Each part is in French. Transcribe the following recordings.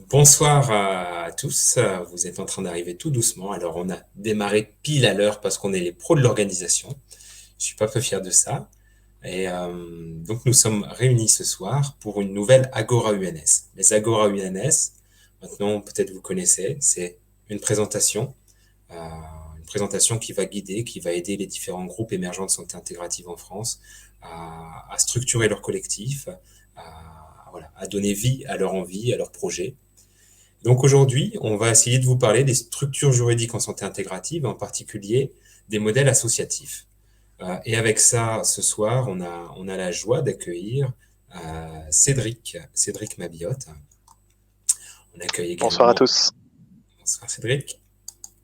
Bonsoir à tous, vous êtes en train d'arriver tout doucement. Alors on a démarré pile à l'heure parce qu'on est les pros de l'organisation. Je suis pas peu fier de ça. Donc nous sommes réunis ce soir pour une nouvelle Agora UNS. Les Agora UNS, maintenant peut-être vous connaissez, c'est une présentation, euh, une présentation qui va guider, qui va aider les différents groupes émergents de santé intégrative en France à structurer leur collectif, à donner vie à leur envie, à leur projet. Donc aujourd'hui, on va essayer de vous parler des structures juridiques en santé intégrative, en particulier des modèles associatifs. Et avec ça, ce soir, on a la joie d'accueillir Cédric Mabiotte. On accueille Bonsoir à également, tous. bonsoir Cédric,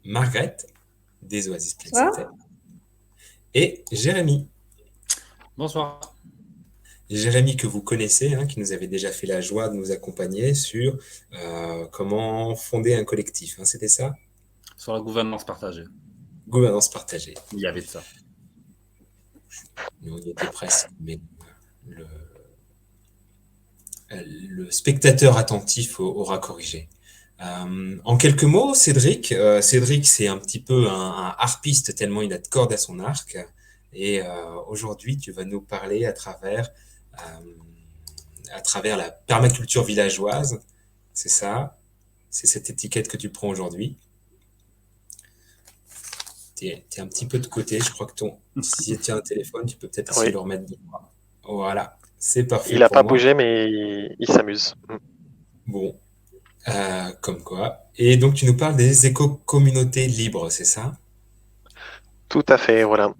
Margrethe des Oasis Plexité Bonsoir. et Jérémy. Bonsoir. Jérémy que vous connaissez, hein, qui nous avait déjà fait la joie de nous accompagner sur comment fonder un collectif. Hein, c'était ça? Sur la gouvernance partagée. Gouvernance partagée. Il y avait de ça. On y était presque, mais le, le spectateur attentif aura corrigé. En quelques mots, Cédric, c'est un petit peu un harpiste tellement il a de cordes à son arc. Et aujourd'hui, tu vas nous parler à travers la permaculture villageoise. C'est ça. C'est cette étiquette que tu prends aujourd'hui. T'es un petit peu de côté. Je crois que si tu as un téléphone, tu peux peut-être essayer de Oui, le remettre devant. Voilà. C'est parfait il n'a pour pas moi. bougé, mais il s'amuse. Bon, comme quoi. Et donc, tu nous parles des éco-communautés libres, c'est ça? Tout à fait, voilà.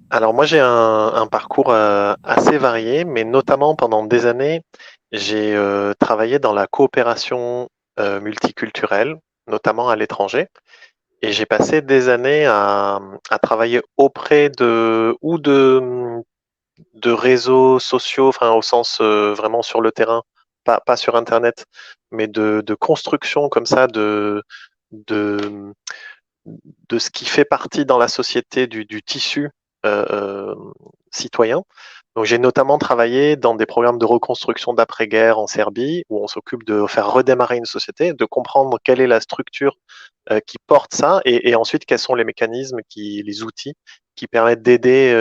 Alors moi, j'ai un parcours assez varié, mais notamment pendant des années, j'ai travaillé dans la coopération multiculturelle, notamment à l'étranger. Et j'ai passé des années à travailler auprès de réseaux sociaux, enfin au sens vraiment sur le terrain, pas sur Internet, mais de construction comme ça de, de ce qui fait partie dans la société du tissu euh, euh, citoyen. Donc j'ai notamment travaillé dans des programmes de reconstruction d'après-guerre en Serbie, où on s'occupe de faire redémarrer une société, de comprendre quelle est la structure qui porte ça, et ensuite quels sont les mécanismes, les outils qui permettent d'aider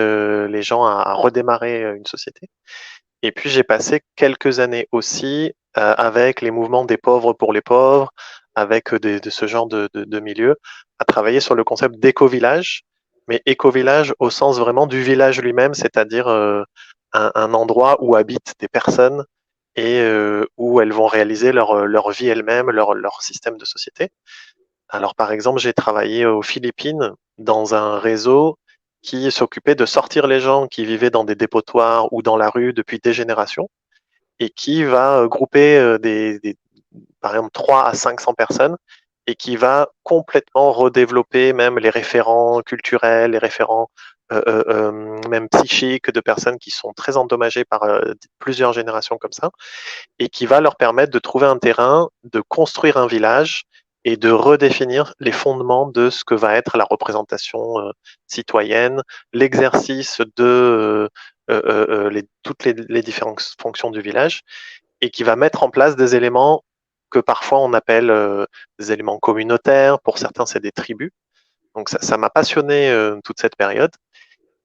les gens à redémarrer une société. Et puis j'ai passé quelques années aussi avec les mouvements des pauvres pour les pauvres, avec de ce genre de milieu, à travailler sur le concept d'éco-village, mais éco-village au sens vraiment du village lui-même, c'est-à-dire un endroit où habitent des personnes et où elles vont réaliser leur vie elles-mêmes, leur système de société. Alors, par exemple, j'ai travaillé aux Philippines dans un réseau qui s'occupait de sortir les gens qui vivaient dans des dépotoirs ou dans la rue depuis des générations et qui va grouper par exemple, 3 à 500 personnes et qui va complètement redévelopper même les référents culturels, les référents même psychiques de personnes qui sont très endommagées par plusieurs générations comme ça et qui va leur permettre de trouver un terrain, de construire un village et de redéfinir les fondements de ce que va être la représentation citoyenne, l'exercice de toutes les différentes fonctions du village, et qui va mettre en place des éléments que parfois on appelle des éléments communautaires, pour certains c'est des tribus. Donc ça m'a passionné toute cette période.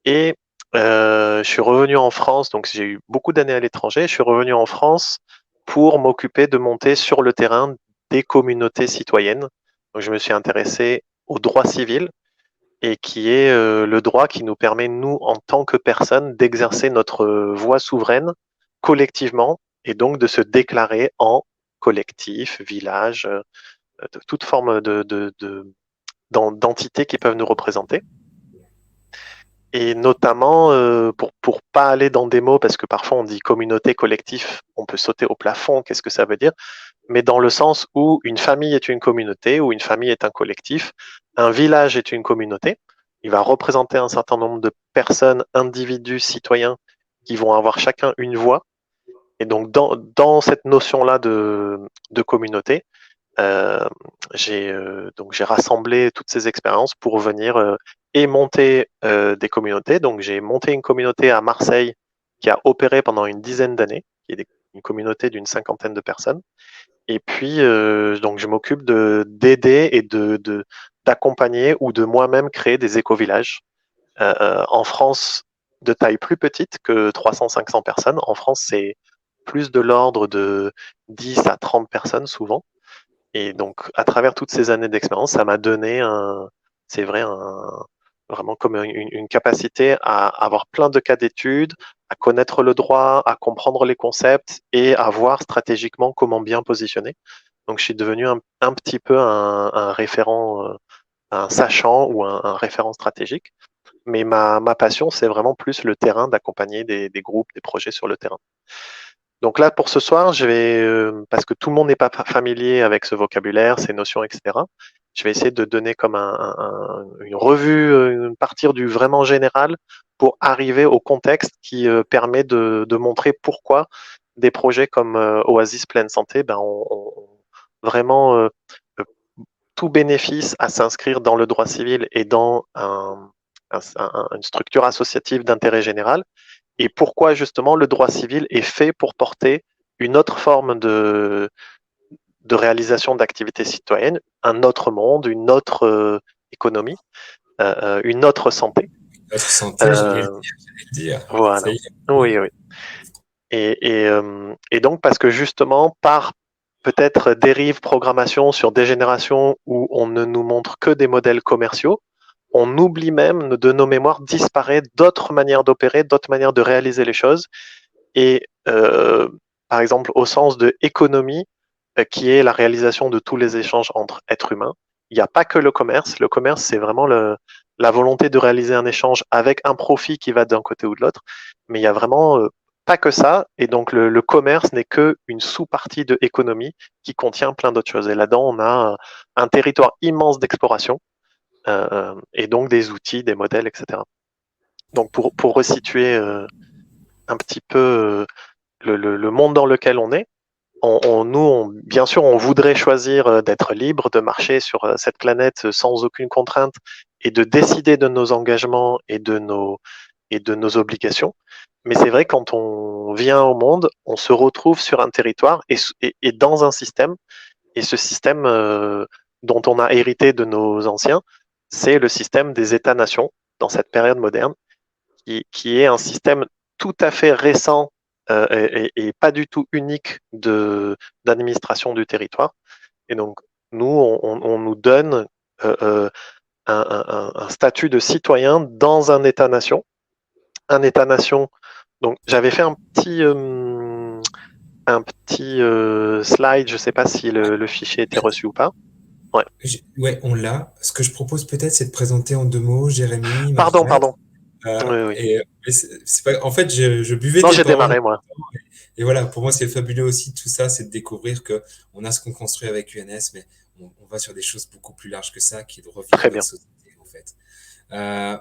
Et je suis revenu en France, donc j'ai eu beaucoup d'années à l'étranger. Je suis revenu en France pour m'occuper de monter sur le terrain des communautés citoyennes. Donc je me suis intéressé au droit civil et qui est le droit qui nous permet, nous, en tant que personnes, d'exercer notre voix souveraine collectivement et donc de se déclarer en collectif, village, de toute forme d'entités qui peuvent nous représenter. Et notamment, pour pas aller dans des mots, parce que parfois on dit communauté, collectif, on peut sauter au plafond, qu'est-ce que ça veut dire? Mais dans le sens où une famille est une communauté, ou une famille est un collectif, un village est une communauté, il va représenter un certain nombre de personnes, individus, citoyens, qui vont avoir chacun une voix. Et donc dans cette notion-là de communauté, euh, j'ai rassemblé toutes ces expériences pour venir et monter des communautés. Donc j'ai monté une communauté à Marseille qui a opéré pendant une dizaine d'années, qui est une communauté d'une cinquantaine de personnes. Et puis, donc, je m'occupe d'aider et d'accompagner ou de moi-même créer des éco-villages. En France, de taille plus petite que 300-500 personnes. En France, c'est plus de l'ordre de 10 à 30 personnes souvent. Et donc, à travers toutes ces années d'expérience, ça m'a donné c'est vrai, vraiment comme une capacité à avoir plein de cas d'études, à connaître le droit, à comprendre les concepts et à voir stratégiquement comment bien positionner. Donc, je suis devenu un petit peu un référent, un sachant ou un référent stratégique. Mais ma passion, c'est vraiment plus le terrain, d'accompagner des groupes, des projets sur le terrain. Donc là, pour ce soir, parce que tout le monde n'est pas familier avec ce vocabulaire, ces notions, etc., je vais essayer de donner comme une revue, partir du vraiment général pour arriver au contexte qui permet de montrer pourquoi des projets comme Oasis Pleine Santé ont vraiment euh, tout bénéfice à s'inscrire dans le droit civil et dans une structure associative d'intérêt général, et pourquoi justement le droit civil est fait pour porter une autre forme de réalisation d'activités citoyennes, un autre monde, une autre économie, une autre santé. Notre santé, Euh, j'allais le dire. Ça voilà. y est. Oui, oui. Et donc parce que justement, par peut-être dérive programmation sur des générations où on ne nous montre que des modèles commerciaux, on oublie même de nos mémoires, disparaît d'autres manières d'opérer, d'autres manières de réaliser les choses. Et par exemple, au sens de économie, qui est la réalisation de tous les échanges entre êtres humains, il n'y a pas que le commerce. Le commerce, c'est vraiment la volonté de réaliser un échange avec un profit qui va d'un côté ou de l'autre. Mais il y a vraiment pas que ça. Et donc, le commerce n'est qu'une sous-partie de l'économie qui contient plein d'autres choses. Et là-dedans, on a un territoire immense d'exploration et donc des outils, des modèles, etc. Donc, pour resituer un petit peu le monde dans lequel on est, bien sûr, on voudrait choisir d'être libre, de marcher sur cette planète sans aucune contrainte et de décider de nos engagements et de nos obligations. Mais c'est vrai, quand on vient au monde, on se retrouve sur un territoire et dans un système. Et ce système dont on a hérité de nos anciens, c'est le système des États-nations dans cette période moderne, qui est un système tout à fait récent et pas du tout unique d'administration du territoire. Et donc, nous, on nous donne un statut de citoyen dans un État-nation. Un État-nation. Donc, j'avais fait un petit slide, je ne sais pas si le fichier était reçu ou pas. Ouais. Ouais, on l'a. Ce que je propose peut-être, c'est de présenter en deux mots Jérémy, Pardon, Margaret. pardon. Oui, oui. Mais c'est pas, en fait, je buvais Non, tes j'ai paroles. démarré, moi. Et voilà, pour moi, c'est fabuleux aussi tout ça, c'est de découvrir que on a ce qu'on construit avec UNS, mais on va sur des choses beaucoup plus larges que ça, qui est de revivre Très notre bien. société, en fait. Euh,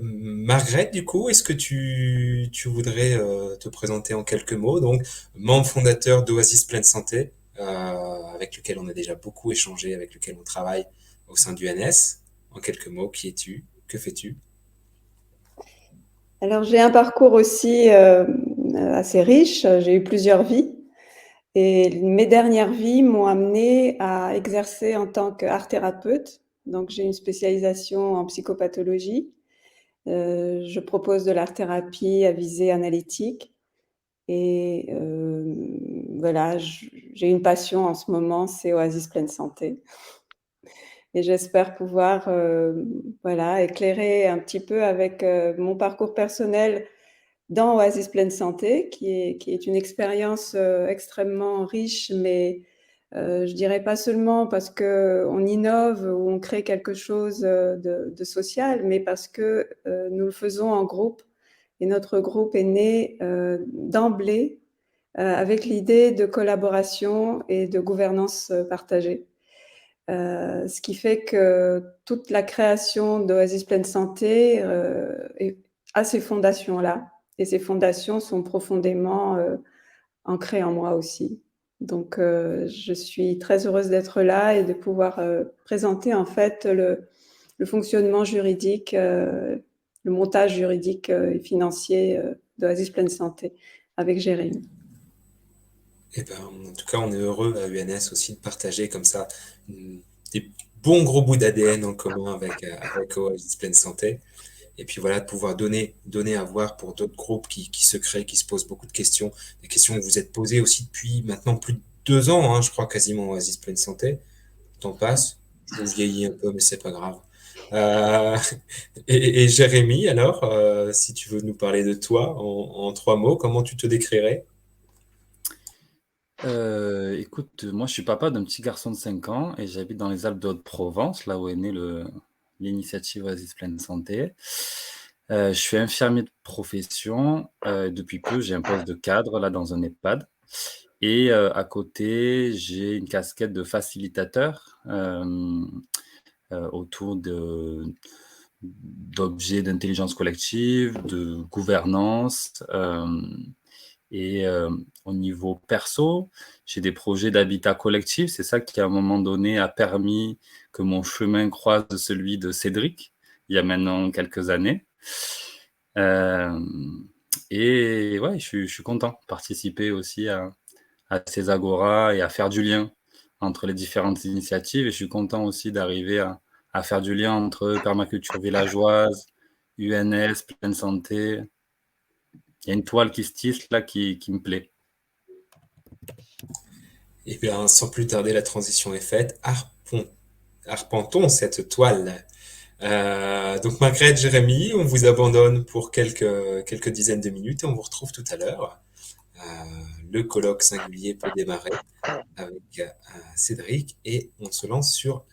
Margaret, du coup, est-ce que tu voudrais te présenter en quelques mots? Donc, membre fondateur d'Oasis Pleine Santé, avec lequel on a déjà beaucoup échangé, avec lequel on travaille au sein du NS. En quelques mots, qui es-tu? Que fais-tu? Alors, j'ai un parcours aussi assez riche. J'ai eu plusieurs vies. Et mes dernières vies m'ont amenée à exercer en tant qu'art thérapeute. Donc, j'ai une spécialisation en psychopathologie. Je propose de l'art-thérapie à visée analytique. Et voilà, j'ai une passion en ce moment, c'est Oasis Pleine Santé. Et j'espère pouvoir voilà, éclairer un petit peu avec mon parcours personnel dans Oasis Pleine Santé, qui est une expérience extrêmement riche, mais je dirais pas seulement parce qu'on innove ou on crée quelque chose de social, mais parce que nous le faisons en groupe. Et notre groupe est né d'emblée avec l'idée de collaboration et de gouvernance partagée. Ce qui fait que toute la création d'Oasis Pleine Santé a ces fondations-là. Et ces fondations sont profondément ancrées en moi aussi. Donc, je suis très heureuse d'être là et de pouvoir présenter en fait le fonctionnement juridique, le montage juridique et financier d'Oasis Pleine Santé avec Jérémy. Et ben, en tout cas, on est heureux à UNS aussi de partager comme ça des bons gros bouts d'ADN en commun avec Oasis Pleine Santé. Et puis voilà, de pouvoir donner à voir pour d'autres groupes qui se créent, qui se posent beaucoup de questions, des questions que vous êtes posées aussi depuis maintenant plus de 2 ans, hein, je crois quasiment Oasis Pleine Santé. Le temps passe, je vous vieillis un peu, mais c'est pas grave. Euh, et Jérémy, alors, si tu veux nous parler de toi en 3 mots, comment tu te décrirais? Écoute, moi je suis papa d'un petit garçon de 5 ans et j'habite dans les Alpes de Haute-Provence, là où est née l'initiative Oasis Pleine Santé. Je suis infirmier de profession. Depuis peu, j'ai un poste de cadre là dans un EHPAD. Et à côté, j'ai une casquette de facilitateur autour d'objets d'intelligence collective, de gouvernance. Et au niveau perso, j'ai des projets d'habitat collectif. C'est ça qui, à un moment donné, a permis que mon chemin croise celui de Cédric, il y a maintenant quelques années. Euh, et ouais, je suis content de participer aussi à ces agoras et à faire du lien entre les différentes initiatives. Et je suis content aussi d'arriver à faire du lien entre permaculture villageoise, UNS, pleine santé. Il y a une toile qui se tisse là qui me plaît. Eh bien, sans plus tarder, la transition est faite. Arpentons cette toile. Donc, Margrethe, Jérémy, on vous abandonne pour quelques dizaines de minutes et on vous retrouve tout à l'heure. Euh, le colloque singulier peut démarrer avec Cédric et on se lance sur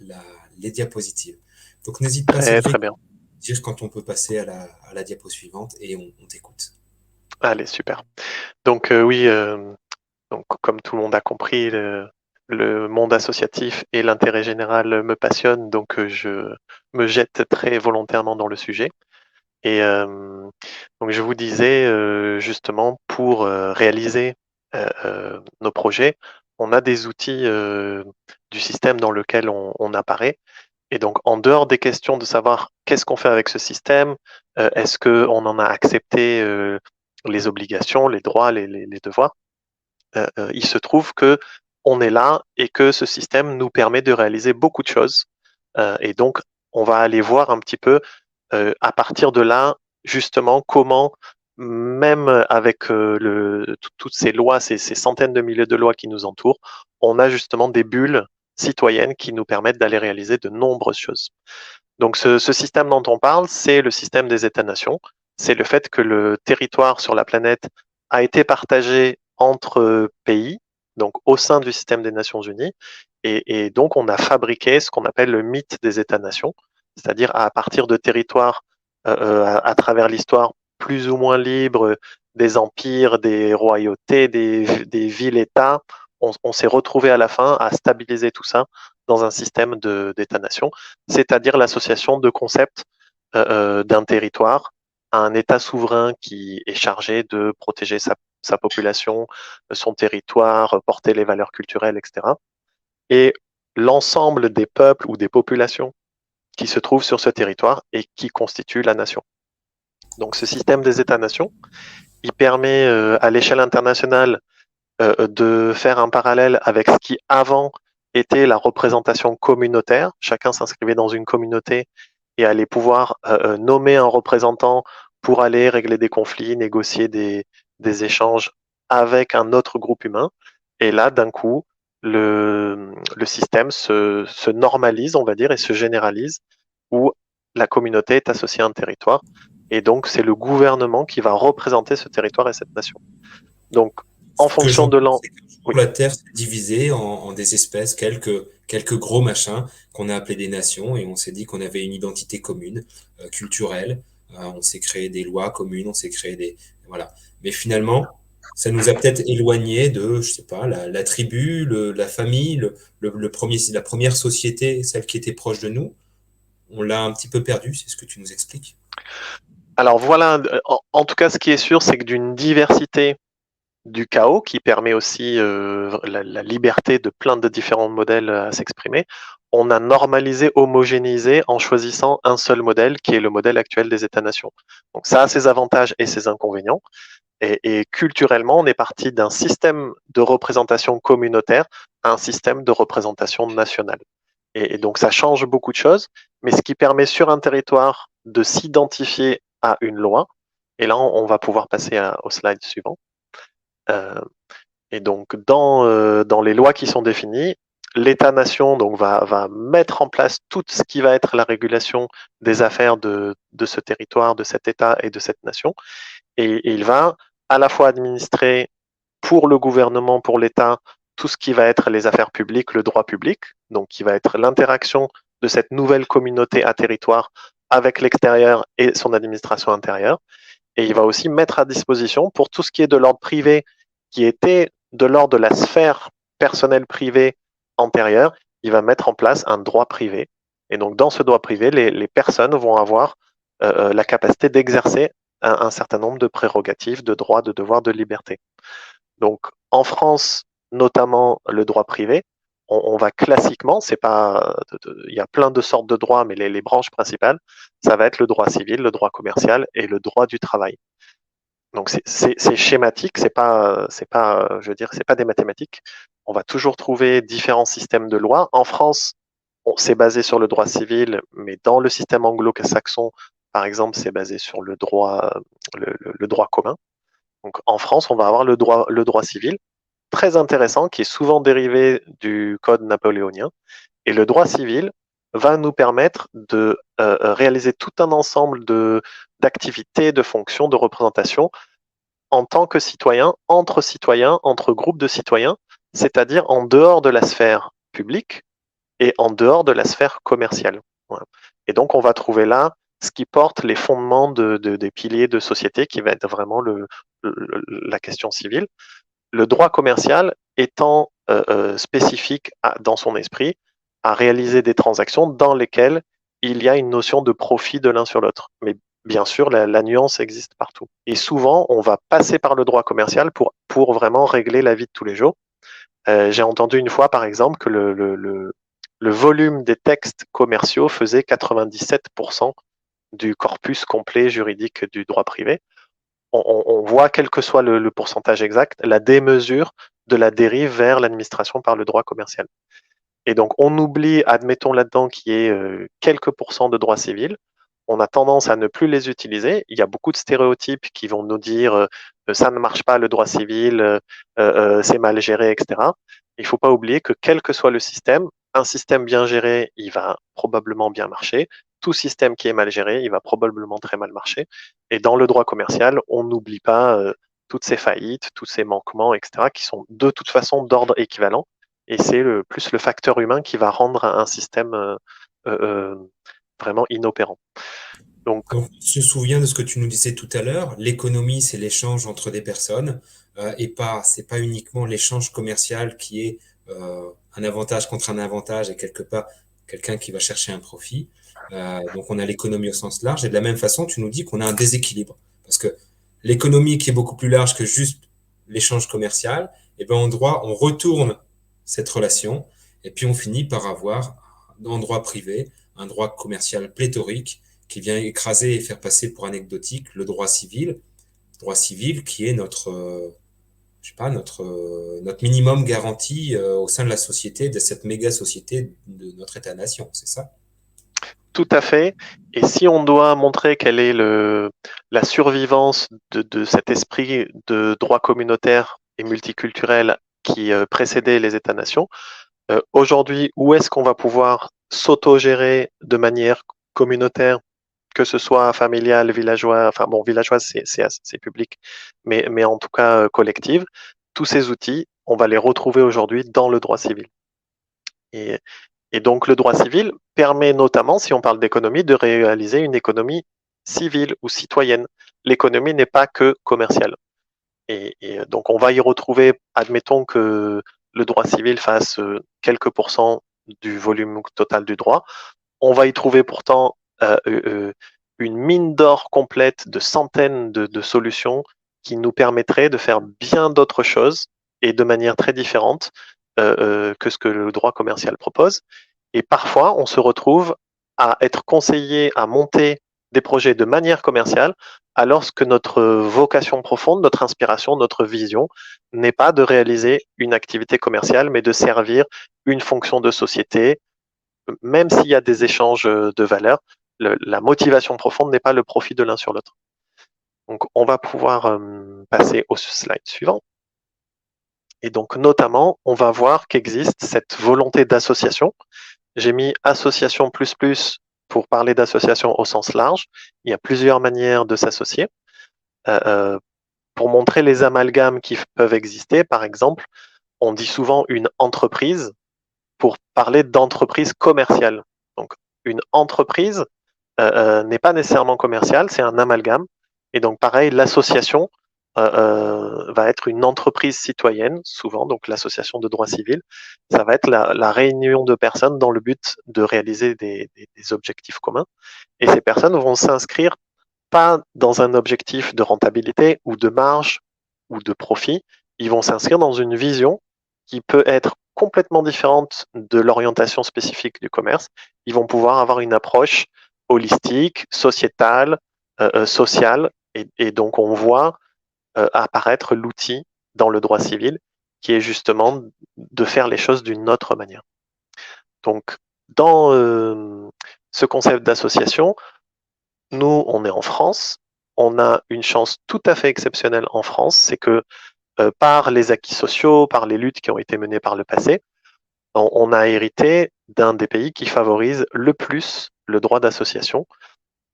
les diapositives. Donc, n'hésite pas, Très, Cédric, très bien. à dire quand on peut passer à la diapo suivante et on t'écoute. Allez, super. Donc oui, donc comme tout le monde a compris, le monde associatif et l'intérêt général me passionnent, donc je me jette très volontairement dans le sujet. Et donc je vous disais justement pour réaliser nos projets, on a des outils du système dans lequel on apparaît. Et donc en dehors des questions de savoir qu'est-ce qu'on fait avec ce système, est-ce qu'on en a accepté les obligations, les droits, les devoirs, il se trouve que on est là et que ce système nous permet de réaliser beaucoup de choses. Et donc on va aller voir un petit peu à partir de là, justement, comment, même avec toutes ces lois, ces centaines de milliers de lois qui nous entourent, on a justement des bulles citoyennes qui nous permettent d'aller réaliser de nombreuses choses. Donc ce système dont on parle, c'est le système des États-nations. C'est le fait que le territoire sur la planète a été partagé entre pays, donc au sein du système des Nations Unies, et donc on a fabriqué ce qu'on appelle le mythe des États-nations, c'est-à-dire à partir de territoires à travers l'histoire plus ou moins libres, des empires, des royautés, des villes-États, on s'est retrouvé à la fin à stabiliser tout ça dans un système d'État-nation, c'est-à-dire l'association de concepts d'un territoire à un État souverain qui est chargé de protéger sa population, son territoire, porter les valeurs culturelles, etc. Et l'ensemble des peuples ou des populations qui se trouvent sur ce territoire et qui constituent la nation. Donc ce système des États-nations, il permet à l'échelle internationale de faire un parallèle avec ce qui avant était la représentation communautaire. Chacun s'inscrivait dans une communauté et allait pouvoir nommer un représentant pour aller régler des conflits, négocier des échanges avec un autre groupe humain. Et là, d'un coup, le système se normalise, on va dire, et se généralise, où la communauté est associée à un territoire. Et donc, c'est le gouvernement qui va représenter ce territoire et cette nation. Donc, en Ce que fonction de j'entends, l'an... c'est qu'un Oui. jour, la Terre s'est divisée en des espèces, quelques gros machins qu'on a appelés des nations, et on s'est dit qu'on avait une identité commune, culturelle. On s'est créé des lois communes, on s'est créé des... Voilà. Mais finalement, ça nous a peut-être éloignés de, je sais pas, la tribu, la famille, la première société, celle qui était proche de nous. On l'a un petit peu perdu, c'est ce que tu nous expliques. Alors voilà, en tout cas, ce qui est sûr, c'est que d'une diversité du chaos qui permet aussi la liberté de plein de différents modèles à s'exprimer, on a normalisé, homogénéisé en choisissant un seul modèle qui est le modèle actuel des États-nations. Donc ça a ses avantages et ses inconvénients. Et culturellement, on est parti d'un système de représentation communautaire à un système de représentation nationale. Et donc, ça change beaucoup de choses, mais ce qui permet sur un territoire de s'identifier à une loi. Et là, on va pouvoir passer au slide suivant. Et donc, dans les lois qui sont définies, l'État-nation donc va mettre en place tout ce qui va être la régulation des affaires de ce territoire, de cet État et de cette nation. Et il va à la fois administrer pour le gouvernement, pour l'État, tout ce qui va être les affaires publiques, le droit public, donc qui va être l'interaction de cette nouvelle communauté à territoire avec l'extérieur et son administration intérieure. Et il va aussi mettre à disposition pour tout ce qui est de l'ordre privé, qui était de l'ordre de la sphère personnelle privée antérieure, il va mettre en place un droit privé. Et donc dans ce droit privé, les personnes vont avoir la capacité d'exercer un certain nombre de prérogatives, de droits, de devoirs, de libertés. Donc en France, notamment le droit privé, on va classiquement, c'est pas, il y a plein de sortes de droits, mais les branches principales, ça va être le droit civil, le droit commercial et le droit du travail. Donc c'est schématique, c'est pas, je veux dire, c'est pas des mathématiques. On va toujours trouver différents systèmes de loi. En France, c'est basé sur le droit civil, mais dans le système anglo-saxon, par exemple, c'est basé sur le droit, le droit commun. Donc en France, on va avoir le droit civil, très intéressant, qui est souvent dérivé du code napoléonien. Et le droit civil va nous permettre de réaliser tout un ensemble d'activités, de fonctions, de représentations en tant que citoyen, entre groupes de citoyens, c'est-à-dire en dehors de la sphère publique et en dehors de la sphère commerciale. Voilà. Et donc, on va trouver là ce qui porte les fondements des piliers de société, qui va être vraiment la question civile. Le droit commercial étant spécifique dans son esprit à réaliser des transactions dans lesquelles il y a une notion de profit de l'un sur l'autre. Mais bien sûr, la nuance existe partout. Et souvent, on va passer par le droit commercial pour vraiment régler la vie de tous les jours. J'ai entendu une fois, par exemple, que le volume des textes commerciaux faisait 97% du corpus complet juridique du droit privé. On voit, quel que soit le pourcentage exact, la démesure de la dérive vers l'administration par le droit commercial. Et donc, on oublie, admettons là-dedans, qu'il y ait quelques pourcents de droit civil. On a tendance à ne plus les utiliser. Il y a beaucoup de stéréotypes qui vont nous dire ça ne marche pas le droit civil, c'est mal géré, etc. Il ne faut pas oublier que quel que soit le système, un système bien géré, il va probablement bien marcher. Tout système qui est mal géré, il va probablement très mal marcher. Et dans le droit commercial, on n'oublie pas toutes ces faillites, tous ces manquements, etc., qui sont de toute façon d'ordre équivalent. Et c'est plus le facteur humain qui va rendre un système vraiment inopérant. Donc, Je me souviens de ce que tu nous disais tout à l'heure. L'économie, c'est l'échange entre des personnes c'est pas uniquement l'échange commercial qui est un avantage contre un avantage et quelque part quelqu'un qui va chercher un profit. Donc on a l'économie au sens large et de la même façon, tu nous dis qu'on a un déséquilibre parce que l'économie qui est beaucoup plus large que juste l'échange commercial, et ben on retourne cette relation et puis on finit par avoir en droit privé un droit commercial pléthorique qui vient écraser et faire passer pour anecdotique le droit civil qui est je sais pas, notre minimum garanti au sein de la société, de cette méga société de notre État-nation, c'est ça? tout à fait. Et si on doit montrer quelle est la survivance de cet esprit de droit communautaire et multiculturel qui précédait les États-nations, aujourd'hui, où est-ce qu'on va pouvoir s'auto-gérer de manière communautaire, que ce soit familial, villageois, enfin bon, villageois c'est public, mais en tout cas collective, tous ces outils, on va les retrouver aujourd'hui dans le droit civil. Et, et donc le droit civil permet notamment, si on parle d'économie, de réaliser une économie civile ou citoyenne. L'économie n'est pas que commerciale. Et donc on va y retrouver, admettons que le droit civil fasse quelques pourcents du volume total du droit, on va y trouver pourtant une mine d'or complète de centaines de solutions qui nous permettraient de faire bien d'autres choses et de manière très différente que ce que le droit commercial propose. Et parfois, on se retrouve à être conseillé à monter des projets de manière commerciale alors que notre vocation profonde, notre inspiration, notre vision n'est pas de réaliser une activité commerciale, mais de servir une fonction de société, même s'il y a des échanges de valeurs, la motivation profonde n'est pas le profit de l'un sur l'autre. Donc, on va pouvoir passer au slide suivant. Et donc, notamment, on va voir qu'existe cette volonté d'association. J'ai mis association plus plus pour parler d'association au sens large. Il y a plusieurs manières de s'associer. Pour montrer les amalgames qui peuvent exister, par exemple, on dit souvent une entreprise pour parler d'entreprise commerciale. Donc, une entreprise n'est pas nécessairement commerciale, c'est un amalgame. Et donc, pareil, l'association va être une entreprise citoyenne, souvent, donc l'association de droit civil. Ça va être la réunion de personnes dans le but de réaliser des objectifs communs. Et ces personnes vont s'inscrire pas dans un objectif de rentabilité ou de marge ou de profit. Ils vont s'inscrire dans une vision qui peut être complètement différente de l'orientation spécifique du commerce. Ils vont pouvoir avoir une approche holistique, sociétale, sociale. Et donc, on voit apparaître l'outil dans le droit civil qui est justement de faire les choses d'une autre manière. Donc, dans ce concept d'association, nous, on est en France. On a une chance tout à fait exceptionnelle en France, c'est que par les acquis sociaux, par les luttes qui ont été menées par le passé, on a hérité d'un des pays qui favorise le plus le droit d'association.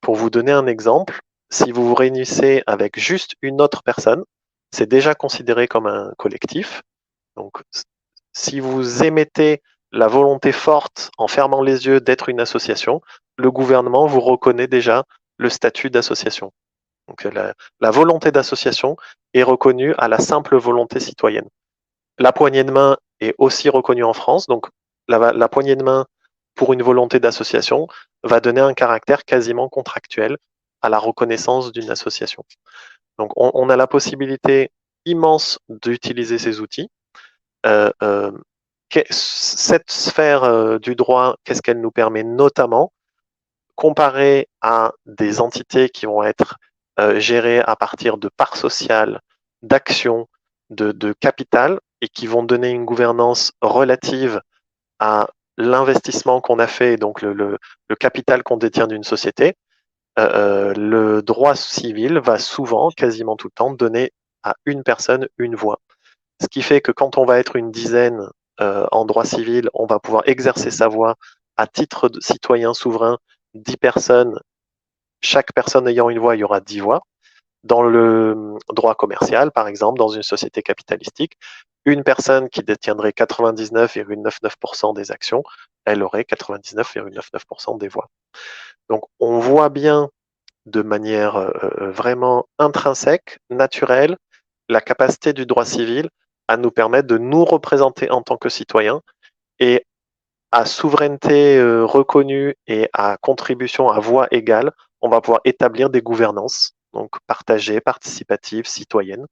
Pour vous donner un exemple, si vous vous réunissez avec juste une autre personne, c'est déjà considéré comme un collectif. Donc, si vous émettez la volonté forte en fermant les yeux d'être une association, le gouvernement vous reconnaît déjà le statut d'association. Donc, la volonté d'association est reconnue à la simple volonté citoyenne. La poignée de main est aussi reconnue en France. Donc, la poignée de main pour une volonté d'association va donner un caractère quasiment contractuel à la reconnaissance d'une association. Donc, on a la possibilité immense d'utiliser ces outils. Cette sphère du droit, qu'est-ce qu'elle nous permet notamment, comparé à des entités qui vont être gérées à partir de parts sociales, d'actions, de capital, et qui vont donner une gouvernance relative à l'investissement qu'on a fait, donc le capital qu'on détient d'une société, le droit civil va souvent, quasiment tout le temps, donner à une personne une voix. Ce qui fait que quand on va être une dizaine en droit civil, on va pouvoir exercer sa voix à titre de citoyen souverain, 10 personnes, chaque personne ayant une voix, il y aura 10 voix. Dans le droit commercial, par exemple, dans une société capitalistique, une personne qui détiendrait 99,99% des actions, elle aurait 99,99% des voix. Donc on voit bien de manière vraiment intrinsèque, naturelle, la capacité du droit civil à nous permettre de nous représenter en tant que citoyens et à souveraineté reconnue et à contribution à voix égale, on va pouvoir établir des gouvernances, donc partagées, participatives, citoyennes.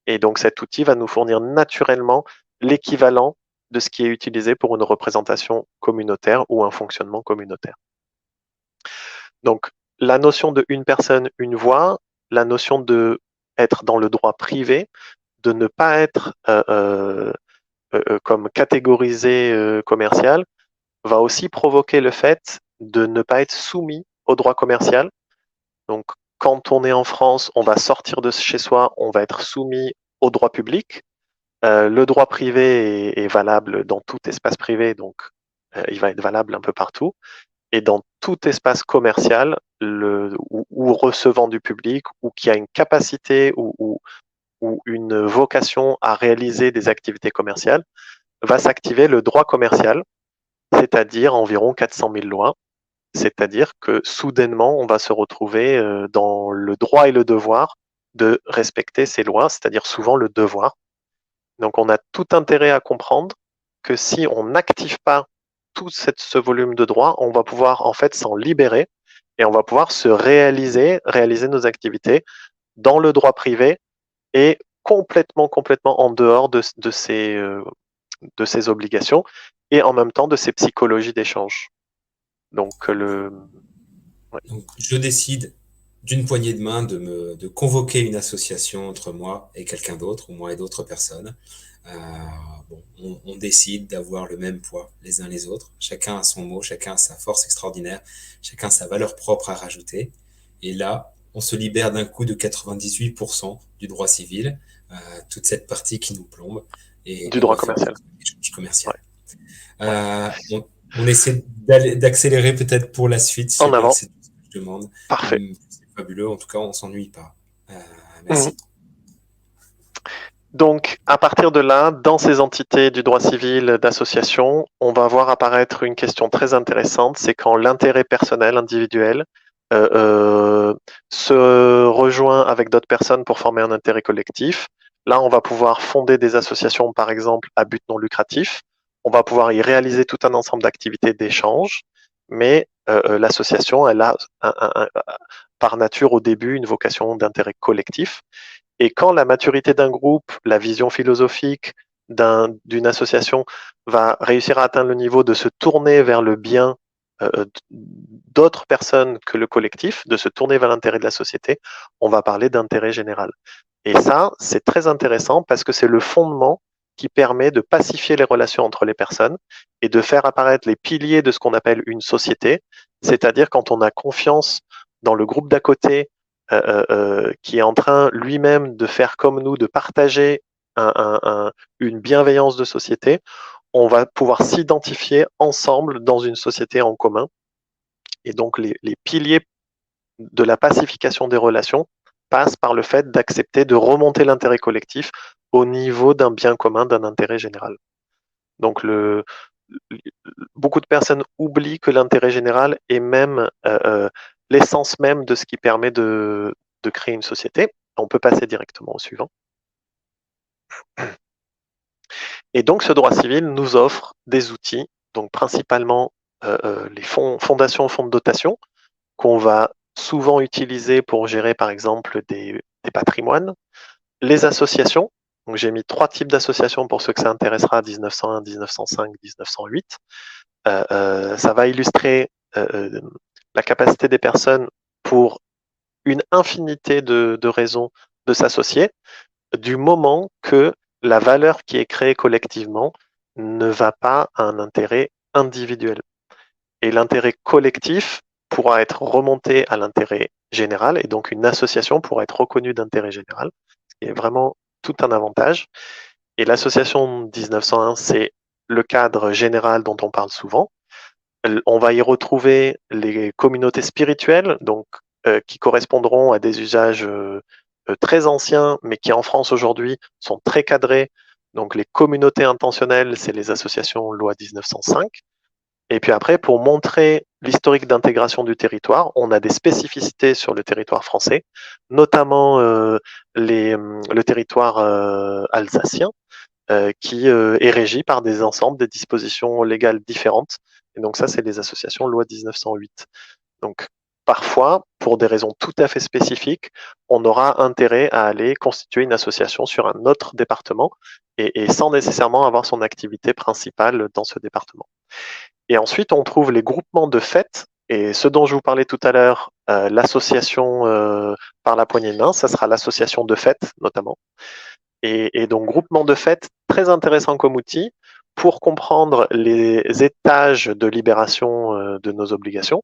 Et donc cet outil va nous fournir naturellement l'équivalent de ce qui est utilisé pour une représentation communautaire ou un fonctionnement communautaire. Donc la notion de une personne, une voix, la notion de être dans le droit privé, de ne pas être comme catégorisé commercial, va aussi provoquer le fait de ne pas être soumis au droit commercial. Donc, quand on est en France, on va sortir de chez soi, on va être soumis au droit public. Le droit privé est valable dans tout espace privé, donc il va être valable un peu partout. Et dans tout espace commercial ou recevant du public ou qui a une capacité ou une vocation à réaliser des activités commerciales, va s'activer le droit commercial, c'est-à-dire environ 400 000 lois. C'est-à-dire que soudainement, on va se retrouver dans le droit et le devoir de respecter ces lois, c'est-à-dire souvent le devoir. Donc on a tout intérêt à comprendre que si on n'active pas tout ce volume de droit, on va pouvoir en fait s'en libérer et on va pouvoir se réaliser nos activités dans le droit privé et complètement en dehors de ces obligations et en même temps de ces psychologies d'échange. Donc, Donc, je décide d'une poignée de main de convoquer une association entre moi et quelqu'un d'autre, ou moi et d'autres personnes. Euh, bon, on décide d'avoir le même poids les uns les autres. Chacun a son mot, chacun a sa force extraordinaire, chacun a sa valeur propre à rajouter. Et là, on se libère d'un coup de 98% du droit civil, toute cette partie qui nous plombe, Du et on droit va faire commercial. des échanges commerciaux. Ouais. Ouais. On essaie d'accélérer peut-être pour la suite. Je sais En bien que avant. c'est tout ce que je demande. Parfait. C'est fabuleux. En tout cas, on s'ennuie pas. Mhm. Merci. Donc, à partir de là, dans ces entités du droit civil d'association, on va voir apparaître une question très intéressante, c'est quand l'intérêt personnel, individuel, se rejoint avec d'autres personnes pour former un intérêt collectif. Là, on va pouvoir fonder des associations, par exemple, à but non lucratif. On va pouvoir y réaliser tout un ensemble d'activités d'échange, mais l'association, elle a par nature au début une vocation d'intérêt collectif. Et quand la maturité d'un groupe, la vision philosophique d'une association va réussir à atteindre le niveau de se tourner vers le bien d'autres personnes que le collectif, de se tourner vers l'intérêt de la société, on va parler d'intérêt général. Et ça, c'est très intéressant parce que c'est le fondement qui permet de pacifier les relations entre les personnes et de faire apparaître les piliers de ce qu'on appelle une société, c'est-à-dire quand on a confiance dans le groupe d'à côté qui est en train lui-même de faire comme nous, de partager une bienveillance de société, on va pouvoir s'identifier ensemble dans une société en commun. Et donc les piliers de la pacification des relations passent par le fait d'accepter de remonter l'intérêt collectif au niveau d'un bien commun, d'un intérêt général. Donc beaucoup de personnes oublient que l'intérêt général est même l'essence même de ce qui permet de créer une société. On peut passer directement au suivant. Et donc ce droit civil nous offre des outils, donc principalement les fondations, fonds de dotation, qu'on va souvent utiliser pour gérer par exemple des patrimoines, les associations. Donc j'ai mis 3 types d'associations pour ceux que ça intéressera, 1901, 1905, 1908. Ça va illustrer la capacité des personnes pour une infinité de raisons de s'associer, du moment que la valeur qui est créée collectivement ne va pas à un intérêt individuel. Et l'intérêt collectif pourra être remonté à l'intérêt général, et donc une association pourra être reconnue d'intérêt général, ce qui est vraiment tout un avantage. Et l'association 1901, c'est le cadre général dont on parle souvent. On va y retrouver les communautés spirituelles, donc qui correspondront à des usages très anciens, mais qui en France aujourd'hui sont très cadrés. Donc les communautés intentionnelles, c'est les associations loi 1905. Et puis après, pour montrer l'historique d'intégration du territoire, on a des spécificités sur le territoire français, notamment le territoire alsacien, qui est régi par des ensembles, des dispositions légales différentes. Et donc ça, c'est les associations loi 1908. Donc parfois, pour des raisons tout à fait spécifiques, on aura intérêt à aller constituer une association sur un autre département et sans nécessairement avoir son activité principale dans ce département. Et ensuite, on trouve les groupements de fait. Et ce dont je vous parlais tout à l'heure, l'association par la poignée de main, ça sera l'association de fait notamment. Et donc, groupement de fait, très intéressant comme outil pour comprendre les étages de libération de nos obligations.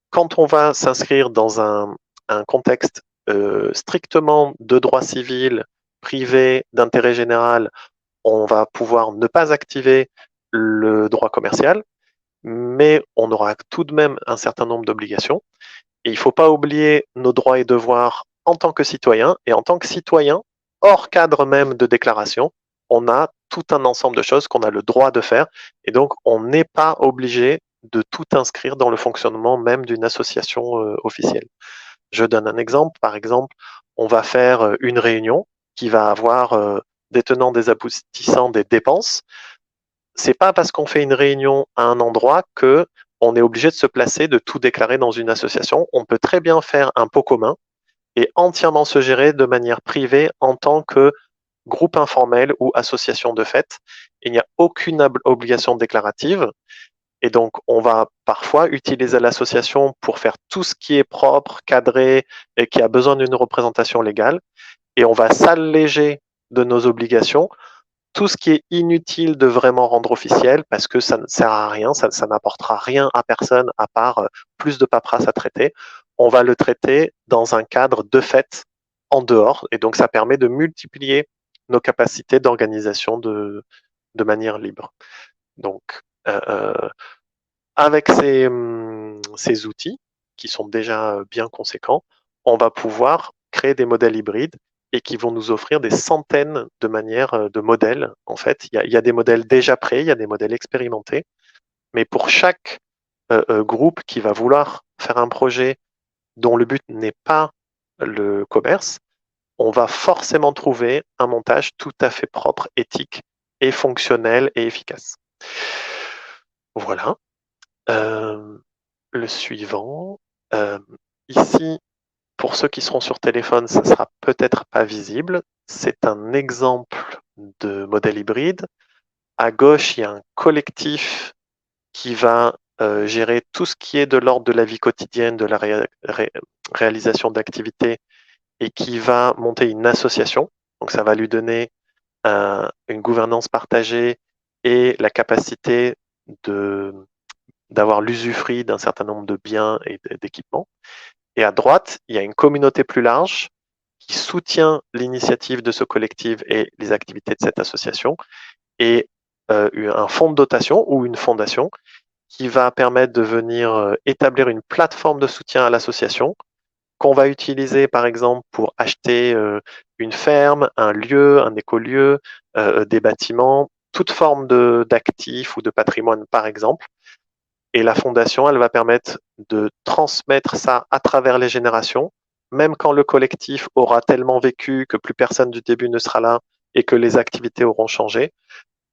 Quand on va s'inscrire dans un contexte strictement de droit civil, privé, d'intérêt général, on va pouvoir ne pas activer le droit commercial, mais on aura tout de même un certain nombre d'obligations. Et il ne faut pas oublier nos droits et devoirs en tant que citoyen. Et en tant que citoyen, hors cadre même de déclaration, on a tout un ensemble de choses qu'on a le droit de faire. Et donc, on n'est pas obligé de tout inscrire dans le fonctionnement même d'une association officielle. Je donne un exemple. Par exemple, on va faire une réunion qui va avoir des tenants, des aboutissants, des dépenses. C'est pas parce qu'on fait une réunion à un endroit que on est obligé de se placer, de tout déclarer dans une association. On peut très bien faire un pot commun et entièrement se gérer de manière privée en tant que groupe informel ou association de fait. Il n'y a aucune obligation déclarative. Et donc, on va parfois utiliser l'association pour faire tout ce qui est propre, cadré et qui a besoin d'une représentation légale. Et on va s'alléger de nos obligations. Tout ce qui est inutile de vraiment rendre officiel, parce que ça ne sert à rien, ça n'apportera rien à personne à part plus de paperasse à traiter, on va le traiter dans un cadre de fait en dehors. Et donc, ça permet de multiplier nos capacités d'organisation de manière libre. Donc, avec ces outils, qui sont déjà bien conséquents, on va pouvoir créer des modèles hybrides et qui vont nous offrir des centaines de manières de modèles. En fait, il y a des modèles déjà prêts, il y a des modèles expérimentés, mais pour chaque groupe qui va vouloir faire un projet dont le but n'est pas le commerce, on va forcément trouver un montage tout à fait propre, éthique et fonctionnel et efficace. Voilà. Le suivant. Ici, pour ceux qui seront sur téléphone, ça sera peut-être pas visible. C'est un exemple de modèle hybride. À gauche, il y a un collectif qui va gérer tout ce qui est de l'ordre de la vie quotidienne, de la réalisation d'activités et qui va monter une association. Donc, ça va lui donner une gouvernance partagée et la capacité d'avoir l'usufruit d'un certain nombre de biens et d'équipements. Et à droite, il y a une communauté plus large qui soutient l'initiative de ce collectif et les activités de cette association, et un fonds de dotation ou une fondation qui va permettre de venir établir une plateforme de soutien à l'association qu'on va utiliser par exemple pour acheter une ferme, un lieu, un écolieu, des bâtiments, toute forme d'actifs ou de patrimoine par exemple. Et la fondation, elle va permettre de transmettre ça à travers les générations, même quand le collectif aura tellement vécu que plus personne du début ne sera là et que les activités auront changé.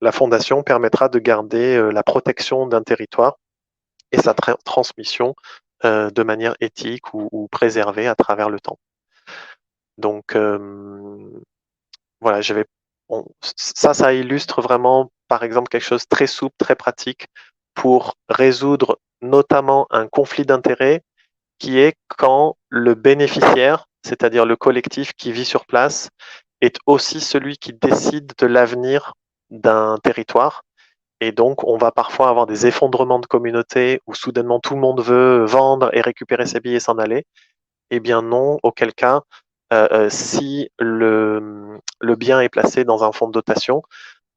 La fondation permettra de garder la protection d'un territoire et sa transmission de manière éthique ou préservée à travers le temps. Donc voilà, ça illustre vraiment, par exemple, quelque chose de très souple, très pratique pour résoudre notamment un conflit d'intérêts qui est quand le bénéficiaire, c'est-à-dire le collectif qui vit sur place, est aussi celui qui décide de l'avenir d'un territoire. Et donc, on va parfois avoir des effondrements de communautés où soudainement tout le monde veut vendre et récupérer ses billets et s'en aller. Eh bien non, auquel cas, si le bien est placé dans un fonds de dotation,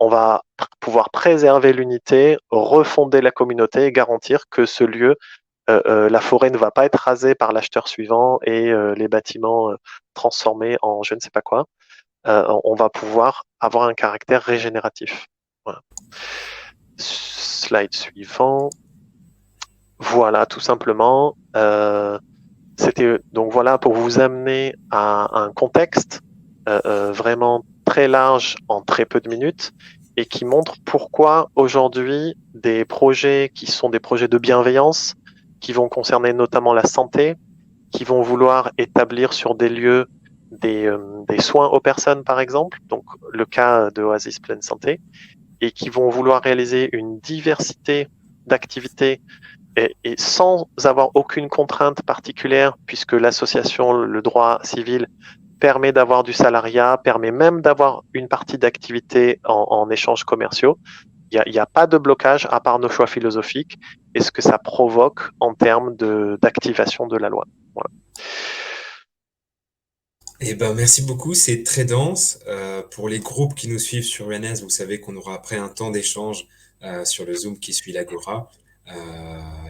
on va pouvoir préserver l'unité, refonder la communauté et garantir que ce lieu, la forêt ne va pas être rasée par l'acheteur suivant et les bâtiments transformés en je ne sais pas quoi. On va pouvoir avoir un caractère régénératif. Voilà. Slide suivant. Voilà, tout simplement. C'était donc voilà pour vous amener à un contexte vraiment très large en très peu de minutes et qui montre pourquoi aujourd'hui des projets qui sont des projets de bienveillance, qui vont concerner notamment la santé, qui vont vouloir établir sur des lieux des soins aux personnes par exemple, donc le cas de Oasis Pleine Santé, et qui vont vouloir réaliser une diversité d'activités et sans avoir aucune contrainte particulière, puisque l'association, le droit civil, permet d'avoir du salariat, permet même d'avoir une partie d'activité en échanges commerciaux. Il n'y a pas de blocage à part nos choix philosophiques et ce que ça provoque en termes d'activation de la loi. Voilà. Eh ben, merci beaucoup, c'est très dense. Pour les groupes qui nous suivent sur UNS, vous savez qu'on aura après un temps d'échange sur le Zoom qui suit l'Agora.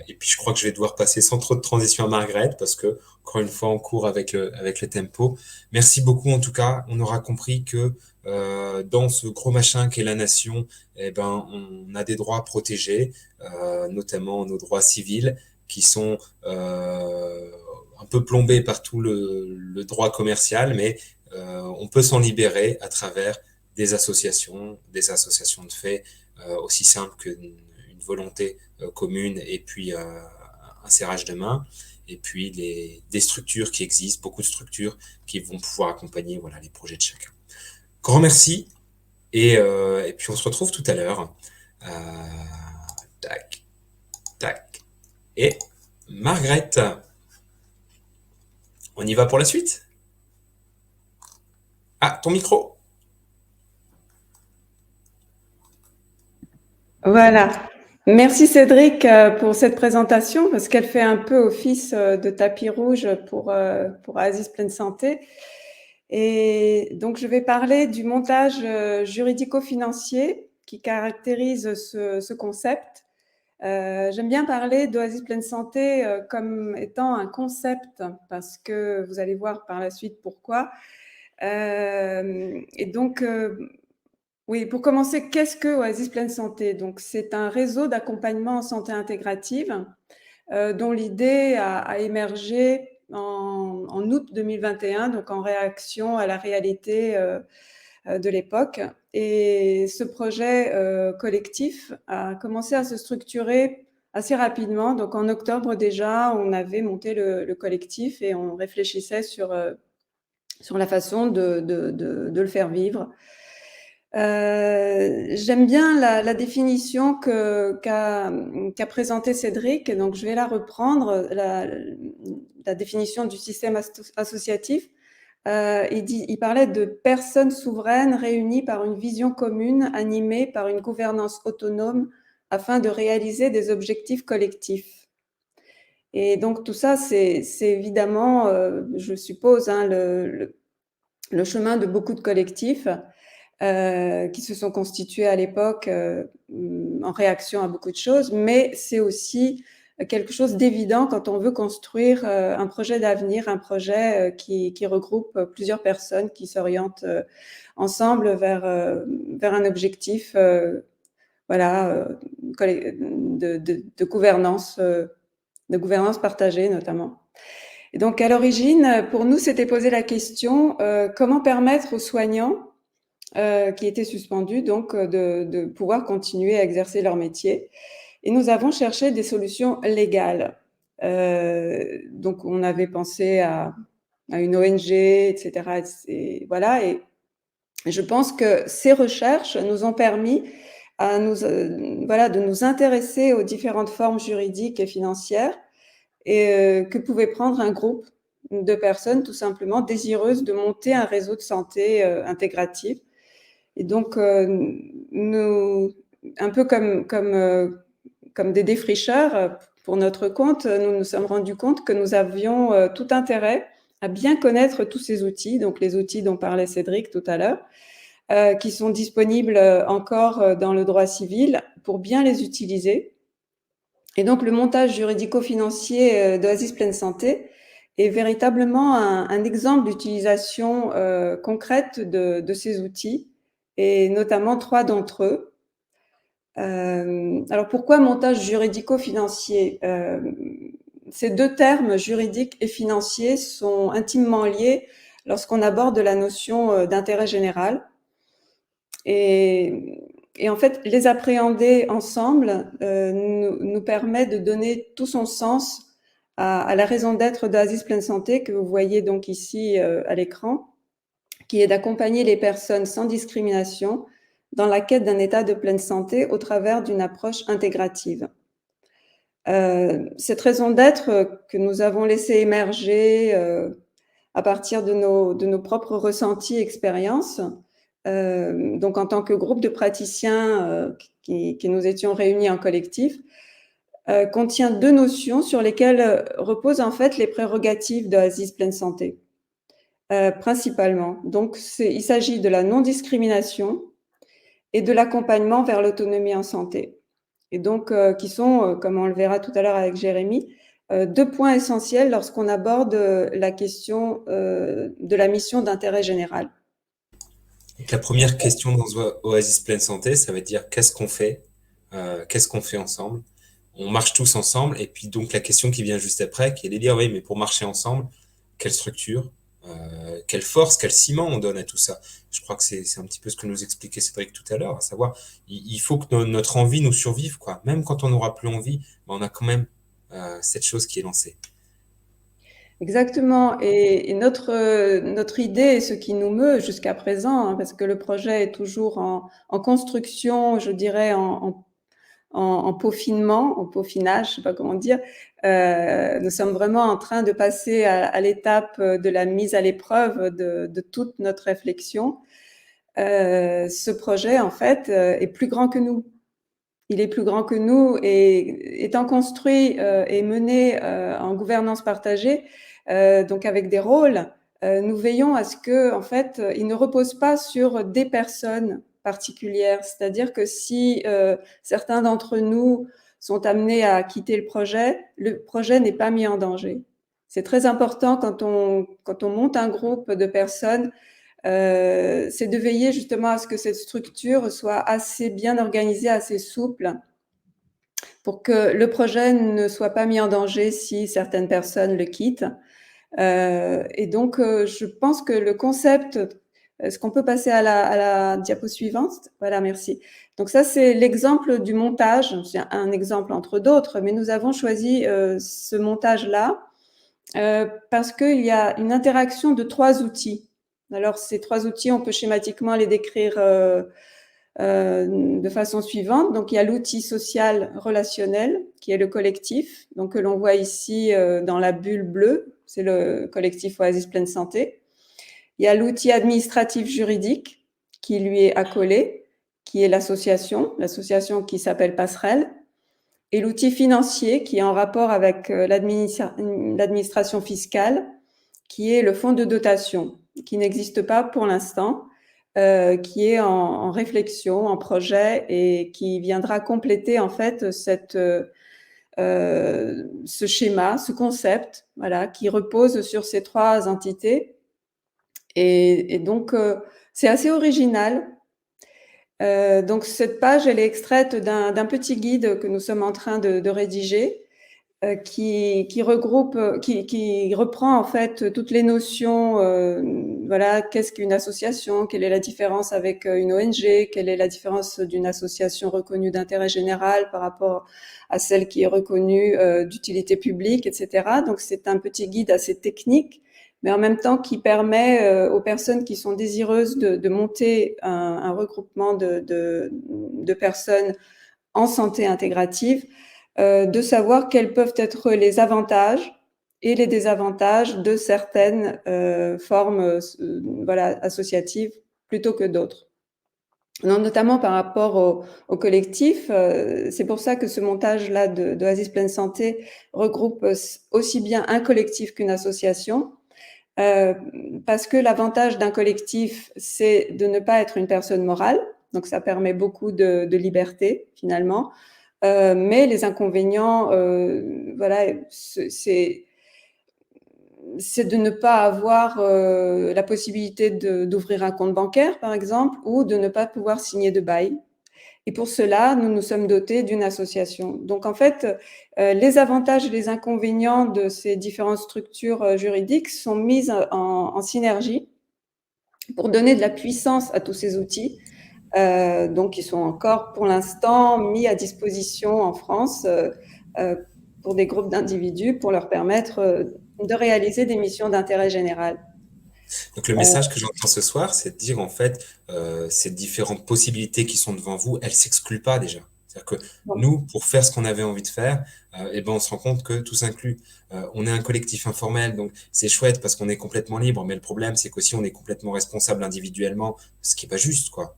Et puis je crois que je vais devoir passer sans trop de transition à Margaret parce que, encore une fois, on court avec le tempo. Merci beaucoup en tout cas. On aura compris que dans ce gros machin qu'est la nation, eh ben, on a des droits protégés, notamment nos droits civils qui sont un peu plombés par tout le droit commercial, mais on peut s'en libérer à travers des associations de fait, aussi simples qu'une volonté commune et puis un serrage de main et puis des structures qui existent, beaucoup de structures qui vont pouvoir accompagner voilà les projets de chacun. Grand merci et puis on se retrouve tout à l'heure. Tac. Tac. Et Margaret, on y va pour la suite? Ah, ton micro. Voilà. Merci Cédric pour cette présentation parce qu'elle fait un peu office de tapis rouge pour Oasis Pleine Santé. Et donc, je vais parler du montage juridico-financier qui caractérise ce concept. J'aime bien parler d'Oasis Pleine Santé comme étant un concept parce que vous allez voir par la suite pourquoi. Et donc, oui, pour commencer, qu'est-ce que Oasis Pleine Santé? Donc, c'est un réseau d'accompagnement en santé intégrative dont l'idée a émergé en août 2021, donc en réaction à la réalité de l'époque. Et ce projet collectif a commencé à se structurer assez rapidement. Donc, en octobre déjà, on avait monté le collectif et on réfléchissait sur la façon de le faire vivre. J'aime bien la définition qu'a présentée Cédric, donc je vais la reprendre, la définition du système associatif. Il parlait de personnes souveraines réunies par une vision commune, animées par une gouvernance autonome afin de réaliser des objectifs collectifs. Et donc tout ça, c'est évidemment, je suppose, hein, le chemin de beaucoup de collectifs qui se sont constitués à l'époque en réaction à beaucoup de choses, mais c'est aussi quelque chose d'évident quand on veut construire un projet d'avenir, un projet qui regroupe plusieurs personnes qui s'orientent ensemble vers un objectif voilà, de gouvernance partagée notamment. Et donc à l'origine, pour nous, c'était posé la question comment permettre aux soignants qui étaient suspendus, donc de pouvoir continuer à exercer leur métier. Et nous avons cherché des solutions légales. Donc, on avait pensé à une ONG, etc. Et voilà. Et je pense que ces recherches nous ont permis de nous intéresser aux différentes formes juridiques et financières et que pouvait prendre un groupe de personnes tout simplement désireuses de monter un réseau de santé intégratif. Et donc, nous, un peu comme des défricheurs, pour notre compte, nous nous sommes rendus compte que nous avions tout intérêt à bien connaître tous ces outils, donc les outils dont parlait Cédric tout à l'heure, qui sont disponibles encore dans le droit civil pour bien les utiliser. Et donc, le montage juridico-financier d'Oasis Pleine Santé est véritablement un exemple d'utilisation concrète de ces outils, et notamment 3 d'entre eux. Alors, pourquoi montage juridico-financier? Ces 2 termes, juridique et financier, sont intimement liés lorsqu'on aborde la notion d'intérêt général. Et en fait, les appréhender ensemble nous permet de donner tout son sens à la raison d'être d'Oasis Pleine Santé que vous voyez donc ici à l'écran, qui est d'accompagner les personnes sans discrimination dans la quête d'un état de pleine santé au travers d'une approche intégrative. Cette raison d'être que nous avons laissé émerger à partir de nos propres ressentis et expériences, donc en tant que groupe de praticiens qui nous étions réunis en collectif, contient 2 notions sur lesquelles reposent en fait les prérogatives d'Oasis Pleine Santé. Principalement. Donc, il s'agit de la non-discrimination et de l'accompagnement vers l'autonomie en santé. Et donc, qui sont, comme on le verra tout à l'heure avec Jérémy, 2 points essentiels lorsqu'on aborde la question de la mission d'intérêt général. Donc, la première question dans Oasis Pleine Santé, ça va dire qu'est-ce qu'on fait ensemble? On marche tous ensemble, et puis donc la question qui vient juste après, qui est de dire oui, mais pour marcher ensemble, quelle structure, quelle force, quel ciment on donne à tout ça? Je crois que c'est un petit peu ce que nous expliquait Cédric tout à l'heure, à savoir il faut que notre envie nous survive, quoi. Même quand on n'aura plus envie, on a quand même cette chose qui est lancée. Exactement. Et notre idée, et ce qui nous meut jusqu'à présent, hein, parce que le projet est toujours en construction, je dirais en peaufinement, en peaufinage, je ne sais pas comment dire. Nous sommes vraiment en train de passer à l'étape de la mise à l'épreuve de toute notre réflexion. Ce projet, en fait, est plus grand que nous. Il est plus grand que nous et étant construit et mené en gouvernance partagée, donc avec des rôles, nous veillons à ce que, en fait, il ne repose pas sur des personnes particulières. C'est-à-dire que si certains d'entre nous sont amenés à quitter le projet n'est pas mis en danger. C'est très important quand on monte un groupe de personnes, c'est de veiller justement à ce que cette structure soit assez bien organisée, assez souple, pour que le projet ne soit pas mis en danger si certaines personnes le quittent. Et donc, je pense que le concept, est-ce qu'on peut passer à la diapo suivante? Voilà, merci. Donc ça, c'est l'exemple du montage. C'est un exemple entre d'autres, mais nous avons choisi ce montage-là parce qu'il y a une interaction de 3 outils. Alors, ces 3 outils, on peut schématiquement les décrire de façon suivante. Donc, il y a l'outil social relationnel, qui est le collectif, donc que l'on voit ici dans la bulle bleue, c'est le collectif Oasis Pleine Santé. Il y a l'outil administratif juridique, qui lui est accolé, qui est l'association qui s'appelle Passerelle, et l'outil financier, qui est en rapport avec l'administration fiscale, qui est le fonds de dotation, qui n'existe pas pour l'instant, qui est en réflexion, en projet, et qui viendra compléter en fait ce schéma, ce concept, voilà, qui repose sur ces 3 entités. Et donc, c'est assez original. Donc, cette page, elle est extraite d'un petit guide que nous sommes en train de rédiger, qui regroupe, qui reprend en fait toutes les notions. Voilà, qu'est-ce qu'une association, quelle est la différence avec une ONG, quelle est la différence d'une association reconnue d'intérêt général par rapport à celle qui est reconnue d'utilité publique, etc. Donc c'est un petit guide assez technique, mais en même temps qui permet aux personnes qui sont désireuses de monter un regroupement de personnes en santé intégrative, de savoir quels peuvent être les avantages et les désavantages de certaines formes voilà, associatives plutôt que d'autres. Notamment par rapport au collectif, c'est pour ça que ce montage-là d'Oasis Pleine Santé regroupe aussi bien un collectif qu'une association, parce que l'avantage d'un collectif, c'est de ne pas être une personne morale, donc ça permet beaucoup de liberté finalement. Mais les inconvénients, voilà, c'est de ne pas avoir la possibilité d'ouvrir un compte bancaire, par exemple, ou de ne pas pouvoir signer de bail. Et pour cela, nous nous sommes dotés d'une association. Donc, en fait, les avantages et les inconvénients de ces différentes structures juridiques sont mis en synergie pour donner de la puissance à tous ces outils. Donc, ils sont encore pour l'instant mis à disposition en France pour des groupes d'individus pour leur permettre de réaliser des missions d'intérêt général. Donc le message que j'entends ce soir, c'est de dire en fait, ces différentes possibilités qui sont devant vous, elles s'excluent pas déjà. C'est-à-dire que nous, pour faire ce qu'on avait envie de faire, eh ben on se rend compte que tout s'inclut. On est un collectif informel, donc c'est chouette parce qu'on est complètement libre. Mais le problème, c'est qu'aussi on est complètement responsable individuellement, ce qui est pas juste, quoi.